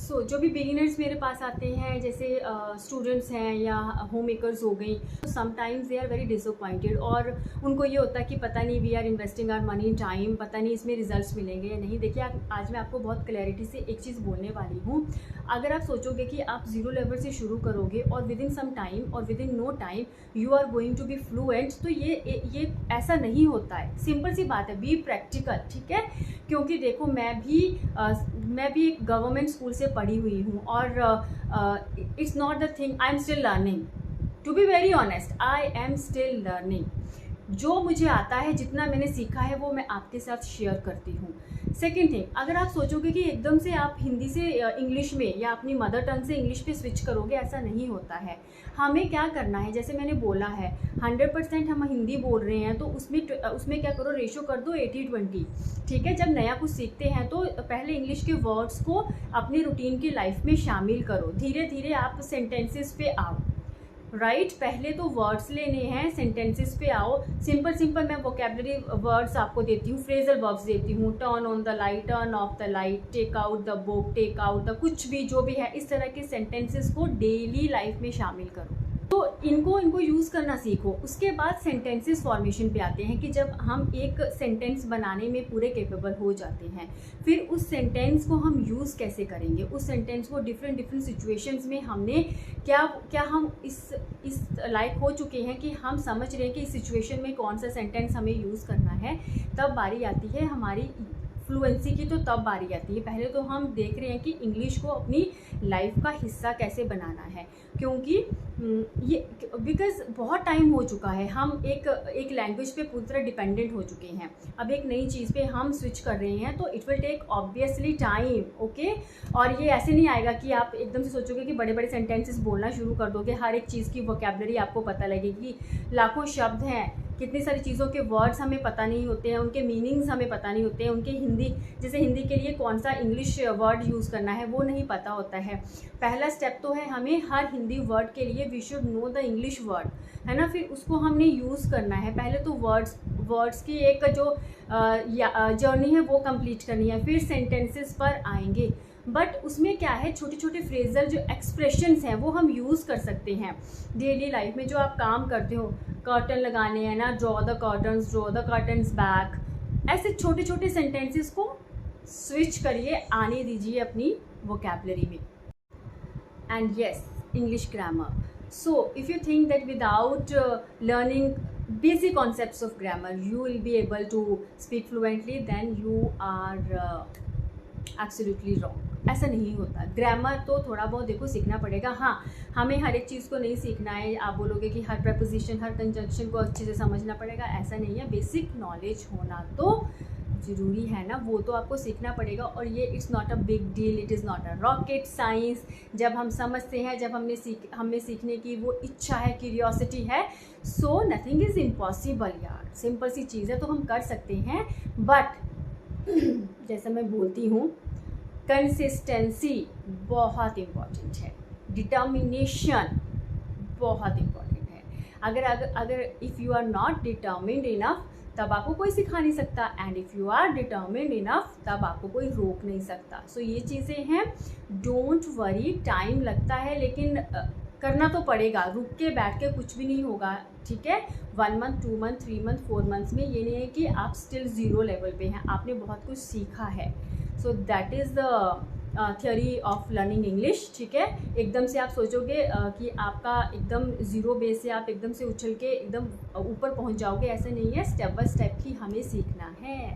सो जो भी बिगिनर्स मेरे पास आते हैं, जैसे स्टूडेंट्स हैं या होम मेकर्स हो गई, तो sometimes they are very disappointed और उनको ये होता है कि पता नहीं we are investing our money time, पता नहीं इसमें रिजल्ट्स मिलेंगे या नहीं। देखिए आज मैं आपको बहुत क्लैरिटी से एक चीज़ बोलने वाली हूँ। अगर आप सोचोगे कि आप ज़ीरो लेवल से शुरू करोगे और विद इन सम टाइम और within no time you are going to be fluent, तो ये ऐसा नहीं होता है। सिंपल सी बात है, बी प्रैक्टिकल, ठीक है। क्योंकि देखो मैं भी एक गवर्नमेंट स्कूल से पढ़ी हुई हूँ और it's not the thing, I am still learning, to be very honest I am still learning. जो मुझे आता है, जितना मैंने सीखा है, वो मैं आपके साथ शेयर करती हूँ। सेकेंड थिंग, अगर आप सोचोगे कि एकदम से आप हिंदी से इंग्लिश में या अपनी मदर टंग से इंग्लिश पे स्विच करोगे, ऐसा नहीं होता है। हमें क्या करना है, जैसे मैंने बोला है 100% हम हिंदी बोल रहे हैं तो उसमें क्या करो, रेशो कर दो 80-20, ठीक है। जब नया कुछ सीखते हैं तो पहले इंग्लिश के वर्ड्स को अपनी रूटीन की लाइफ में शामिल करो, धीरे धीरे आप सेंटेंसेस पे आओ, राइट। पहले तो वर्ड्स लेने हैं, सेंटेंसेस पे आओ। सिंपल मैं वोकेबलरी वर्ड्स आपको देती हूँ, फ्रेजल वर्ब्स देती हूँ। Turn on the light, turn off the light, take out the book, take out the, कुछ भी जो भी है, इस तरह के सेंटेंसेस को डेली लाइफ में शामिल करो। तो इनको यूज़ करना सीखो। उसके बाद सेंटेंसेस फॉर्मेशन पे आते हैं कि जब हम एक सेंटेंस बनाने में पूरे कैपेबल हो जाते हैं, फिर उस सेंटेंस को हम यूज़ कैसे करेंगे, उस सेंटेंस को डिफरेंट सिचुएशंस में हमने क्या हम इस लायक हो चुके हैं कि हम समझ रहे हैं कि इस सिचुएशन में कौन सा सेंटेंस हमें यूज़ करना है। तब बारी आती है हमारी फ्लुएंसी की, तो तब बारी आती है। पहले तो हम देख रहे हैं कि इंग्लिश को अपनी लाइफ का हिस्सा कैसे बनाना है, क्योंकि ये बिकॉज बहुत टाइम हो चुका है, हम एक लैंग्वेज पे पूरी तरह डिपेंडेंट हो चुके हैं। अब एक नई चीज़ पे हम स्विच कर रहे हैं तो it will take obviously time, okay. और ये ऐसे नहीं आएगा कि आप एकदम से सोचोगे कि बड़े बड़े सेंटेंसेस बोलना शुरू कर दोगे, हर एक चीज़ की वोकैबुलरी आपको पता लगेगी। लाखों शब्द हैं, कितनी सारी चीज़ों के वर्ड्स हमें पता नहीं होते हैं, उनके मीनिंग्स हमें पता नहीं होते हैं, उनके जैसे हिंदी के लिए कौन सा इंग्लिश वर्ड यूज़ करना है वो नहीं पता होता है। पहला स्टेप तो है हमें हर हिंदी वर्ड के लिए we should know the English word, है ना। फिर उसको हमने यूज़ करना है। पहले तो वर्ड्स की एक जो जर्नी है वो कंप्लीट करनी है, फिर सेंटेंसेस पर आएंगे। बट उसमें क्या है, छोटे छोटे फ्रेजल जो एक्सप्रेशंस हैं वो हम यूज़ कर सकते हैं डेली लाइफ में। जो आप काम करते हो, कर्टन लगाने हैं ना, ड्रॉ द कर्टन्स बैक, ऐसे छोटे छोटे सेंटेंसेस को स्विच करिए, आने दीजिए अपनी वोकैबुलरी में। And yes, English grammar. So if you think that without learning basic concepts of grammar you will be able to speak fluently, then you are absolutely wrong. ऐसा नहीं होता। ग्रामर तो थोड़ा बहुत देखो सीखना पड़ेगा। हाँ, हमें हर एक चीज़ को नहीं सीखना है। आप बोलोगे कि हर प्रपोजिशन, हर कंजंक्शन को अच्छे से समझना पड़ेगा, ऐसा नहीं है। बेसिक नॉलेज होना तो ज़रूरी है ना, वो तो आपको सीखना पड़ेगा। और ये it's not a big deal, it is not a rocket science. जब हम समझते हैं, जब हमें सीखने की वो इच्छा है, क्यूरियोसिटी है, सो नथिंग इज़ इम्पॉसिबल यार। सिंपल सी चीज़ है तो हम कर सकते हैं। बट जैसे मैं बोलती हूँ, कंसिस्टेंसी बहुत इम्पॉर्टेंट है, डिटर्मिनेशन बहुत इम्पॉर्टेंट है। अगर if you are not determined enough तब आपको कोई सिखा नहीं सकता, and if you are determined enough तब आपको कोई रोक नहीं सकता। सो ये चीज़ें हैं, डोंट वरी। टाइम लगता है लेकिन करना तो पड़ेगा, रुक के बैठ के कुछ भी नहीं होगा, ठीक है। 1 मंथ, 2 मंथ, 3 मंथ, 4 मंथ्स में ये नहीं है कि आप स्टिल ज़ीरो लेवल पे हैं, आपने बहुत कुछ सीखा है। So that is the theory of learning English, ठीक है। एकदम से आप सोचोगे कि आपका एकदम ज़ीरो बेस से आप एकदम से उछल के एकदम ऊपर पहुंच जाओगे, ऐसा नहीं है। स्टेप बाय स्टेप ही हमें सीखना है।